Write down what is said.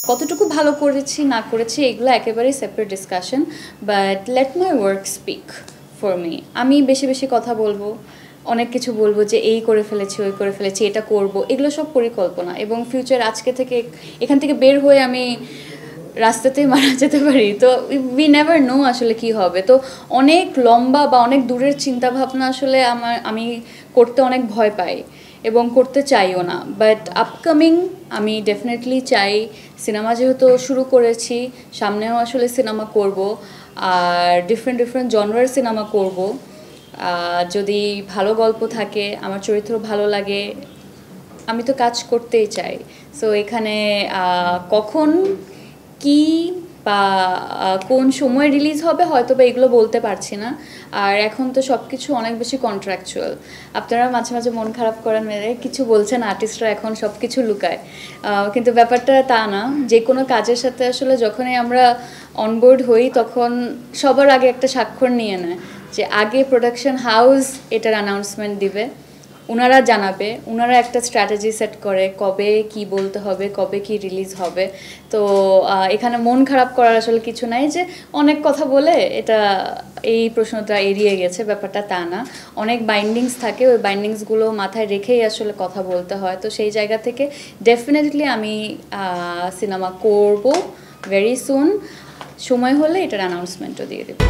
কতটুকু ভালো করেছি না করেছি এগুলো একেবারেই separate discussion, but let my work speak for me. আমি বেশি বেশি কথা বলবো, অনেক কিছু বলবো যে এই করে ফেলেছি, ওই করে ফেলেছি, এটা করব, এগুলো সব পরিকল্পনা। এবং ফিউচার আজকে থেকে এখান থেকে বের হয়ে আমি রাস্তাতেই মারা যেতে পারি, তো উই নেভার নো আসলে কি হবে। তো অনেক লম্বা বা অনেক দূরের চিন্তাভাবনা আসলে আমি করতে অনেক ভয় পাই এবং করতে চাইও না। বাট আপকামিং আমি ডেফিনেটলি চাই, সিনেমা যেহেতু শুরু করেছি, সামনেও আসলে সিনেমা করব, আর ডিফারেন্ট জনরার সিনেমা করব। যদি ভালো গল্প থাকে, আমার চরিত্র ভালো লাগে, আমি তো কাজ করতেই চাই। সো এখানে কখন কি বা কোন সময় রিলিজ হবে হয়তো বা এগুলো বলতে পারছি না। আর এখন তো সব কিছু অনেক বেশি কন্ট্রাকচুয়াল। আপনারা মাঝে মাঝে মন খারাপ করেন, মেরে কিছু বলছেন, আর্টিস্টরা এখন সব কিছু লুকায়, কিন্তু ব্যাপারটা তা না। যে কোনো কাজের সাথে আসলে যখনই আমরা অনবোর্ড হই তখন সবার আগে একটা স্বাক্ষর নিয়ে নেয় যে আগে প্রোডাকশন হাউস এটার অ্যানাউন্সমেন্ট দিবে, ওনারা জানাবে, ওনারা একটা স্ট্র্যাটেজি সেট করে কবে কি বলতে হবে, কবে কি রিলিজ হবে। তো এখানে মন খারাপ করার আসলে কিছু নাই যে অনেক কথা বলে এটা এই প্রশ্নটা এড়িয়ে গেছে, ব্যাপারটা তা না। অনেক বাইন্ডিংস থাকে, ওই বাইন্ডিংসগুলো মাথায় রেখেই আসলে কথা বলতে হয়। তো সেই জায়গা থেকে ডেফিনেটলি আমি সিনেমা করব ভেরি সুন, সময় হলে এটার অ্যানাউন্সমেন্টও দিয়ে দেবো।